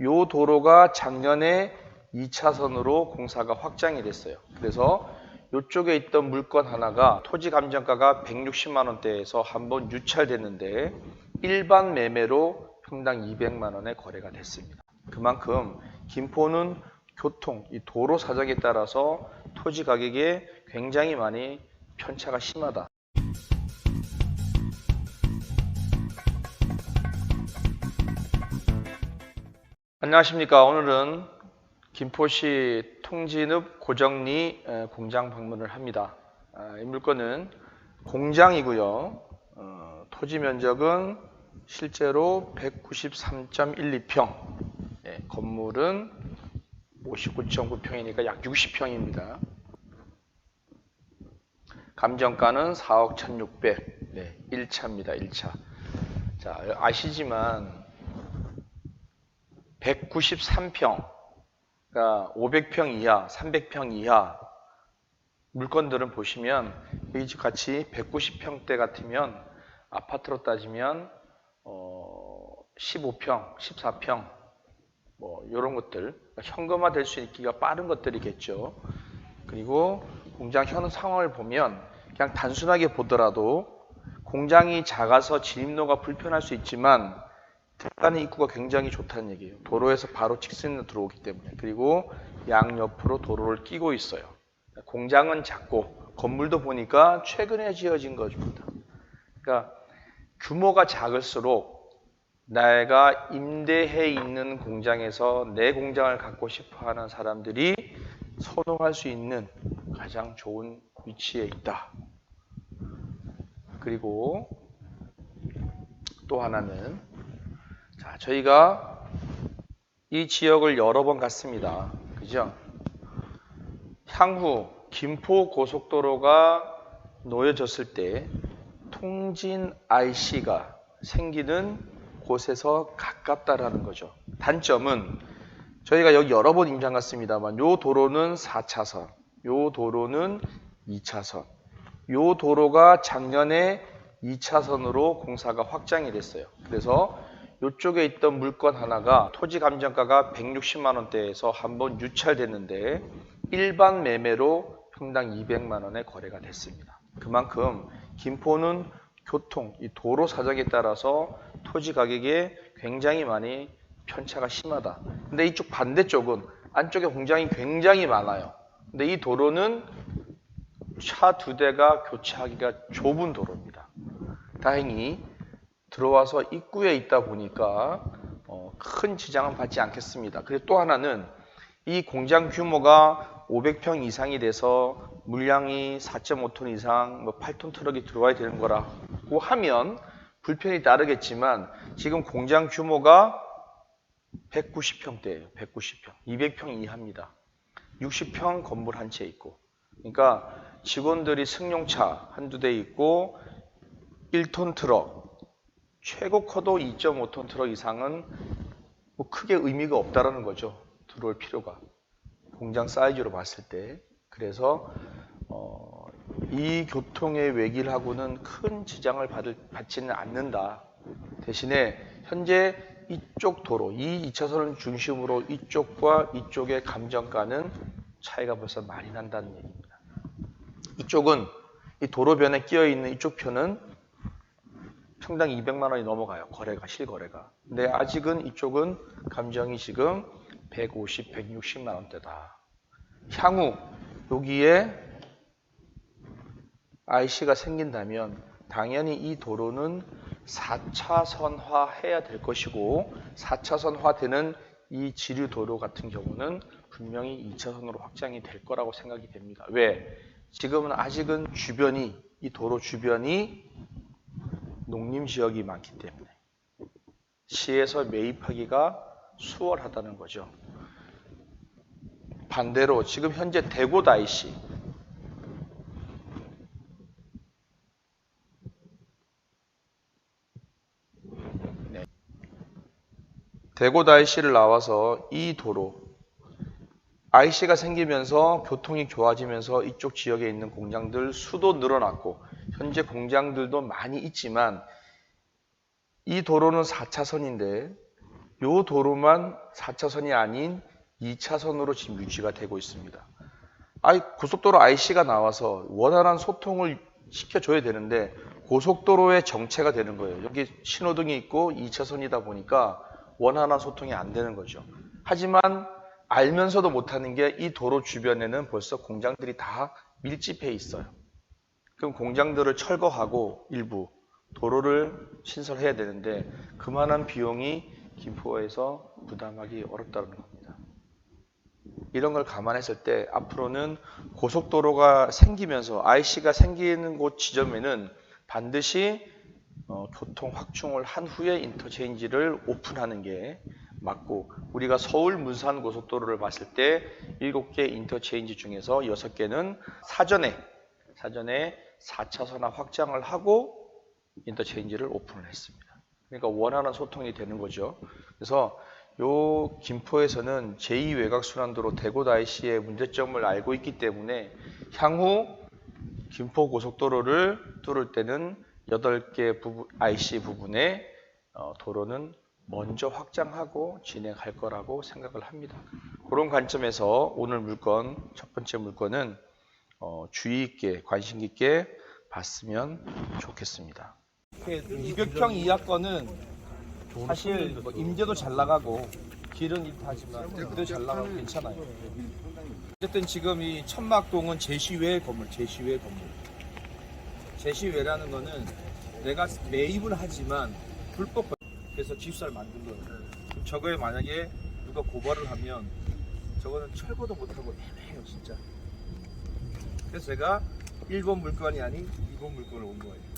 요 도로가 작년에 2차선으로 공사가 확장이 됐어요. 그래서 이쪽에 있던 물건 하나가 토지 감정가가 160만 원대에서 한번 유찰됐는데 일반 매매로 평당 200만 원에 거래가 됐습니다. 그만큼 김포는 교통, 이 도로 사정에 따라서 토지 가격에 굉장히 많이 편차가 심하다. 안녕하십니까. 오늘은 김포시 통진읍 고정리 공장 방문을 합니다. 이 물건은 공장이고요. 토지 면적은 실제로 193.12평, 건물은 59.9평이니까 약 60평입니다. 감정가는 4억 1,600, 1차입니다. 1차. 자, 아시지만 193평, 그러니까 500평 이하, 300평 이하 물건들은 보시면 이 집 같이 190평대 같으면 아파트로 따지면 15평, 14평 뭐 이런 것들 현금화 될 수 있기가 빠른 것들이겠죠. 그리고 공장 현 상황을 보면 그냥 단순하게 보더라도 공장이 작아서 진입로가 불편할 수 있지만 들어가는 입구가 굉장히 좋다는 얘기예요. 도로에서 바로 직선으로 들어오기 때문에. 그리고 양옆으로 도로를 끼고 있어요. 공장은 작고 건물도 보니까 최근에 지어진 것입니다. 그러니까 규모가 작을수록 내가 임대해 있는 공장에서 내 공장을 갖고 싶어 하는 사람들이 선호할 수 있는 가장 좋은 위치에 있다. 그리고 또 하나는 자, 저희가 이 지역을 여러 번 갔습니다. 그죠? 향후 김포 고속도로가 놓여졌을 때 통진 IC가 생기는 곳에서 가깝다라는 거죠. 단점은 저희가 여기 여러 번 임장 갔습니다만 요 도로는 4차선, 요 도로는 2차선. 요 도로가 작년에 2차선으로 공사가 확장이 됐어요. 그래서 이쪽에 있던 물건 하나가 토지 감정가가 160만 원대에서 한번 유찰됐는데 일반 매매로 평당 200만 원에 거래가 됐습니다. 그만큼 김포는 교통, 이 도로 사정에 따라서 토지 가격에 굉장히 많이 편차가 심하다. 근데 이쪽 반대쪽은 안쪽에 공장이 굉장히 많아요. 근데 이 도로는 차 2대가 교차하기가 좁은 도로입니다. 다행히 들어와서 입구에 있다 보니까 큰 지장은 받지 않겠습니다. 그리고 또 하나는 이 공장 규모가 500평 이상이 돼서 물량이 4.5톤 이상, 8톤 트럭이 들어와야 되는 거라고 하면 불편이 따르겠지만 지금 공장 규모가 190평대예요. 190평. 200평 이하입니다. 60평 건물 한 채 있고. 그러니까 직원들이 승용차 한두 대 있고 1톤 트럭, 최고 커도 2.5톤 트럭 이상은 뭐 크게 의미가 없다라는 거죠. 들어올 필요가. 공장 사이즈로 봤을 때. 그래서 이 교통의 외길하고는 큰 지장을 받지는 않는다. 대신에 현재 이쪽 도로, 이 2차선을 중심으로 이쪽과 이쪽의 감정가는 차이가 벌써 많이 난다는 얘기입니다. 이쪽은 이 도로변에 끼어있는 이쪽 편은 평당 200만 원이 넘어가요. 거래가, 실거래가. 근데 아직은 이쪽은 감정이 지금 150, 160만 원대다. 향후 여기에 IC가 생긴다면 당연히 이 도로는 4차선화 해야 될 것이고 4차선화 되는 이 지류 도로 같은 경우는 분명히 2차선으로 확장이 될 거라고 생각이 됩니다. 왜? 지금은 아직은 주변이, 이 도로 주변이 농림지역이 많기 때문에 시에서 매입하기가 수월하다는 거죠. 반대로 지금 현재 대곳 IC, 대곳 IC를 나와서 이 도로, IC가 생기면서 교통이 좋아지면서 이쪽 지역에 있는 공장들 수도 늘어났고 현재 공장들도 많이 있지만 이 도로는 4차선인데 요 도로만 4차선이 아닌 2차선으로 지금 유지가 되고 있습니다. 고속도로 IC가 나와서 원활한 소통을 시켜줘야 되는데 고속도로의 정체가 되는 거예요. 여기 신호등이 있고 2차선이다 보니까 원활한 소통이 안 되는 거죠. 하지만 알면서도 못하는 게 이 도로 주변에는 벌써 공장들이 다 밀집해 있어요. 그럼 공장들을 철거하고 일부 도로를 신설해야 되는데 그만한 비용이 김포에서 부담하기 어렵다는 겁니다. 이런 걸 감안했을 때 앞으로는 고속도로가 생기면서 IC가 생기는 곳 지점에는 반드시 교통 확충을 한 후에 인터체인지를 오픈하는 게 맞고, 우리가 서울 문산 고속도로를 봤을 때 7개 인터체인지 중에서 6개는 사전에 4차선화 확장을 하고 인터체인지를 오픈을 했습니다. 그러니까 원활한 소통이 되는 거죠. 그래서 요 김포에서는 제2외곽순환도로 대곳 IC의 문제점을 알고 있기 때문에 향후 김포 고속도로를 뚫을 때는 8개 IC 부분의 도로는 먼저 확장하고 진행할 거라고 생각을 합니다. 그런 관점에서 오늘 물건, 첫 번째 물건은 주의 있게 관심 있게 봤으면 좋겠습니다. 이백평 이하권은 사실 뭐 임대도 잘 나가고 길은 일하지만 그래도 잘 나가고 괜찮아요. 어쨌든 지금 이 천막동은 제시외 건물. 제시외라는 거는 내가 매입을 하지만 불법, 그래서 집사를 만든 거예요. 저거에 만약에 누가 고발을 하면 저거는 철거도 못하고 애매해요, 진짜. 그래서 제가 1번 물건이 아닌 2번 물건을 온 거예요.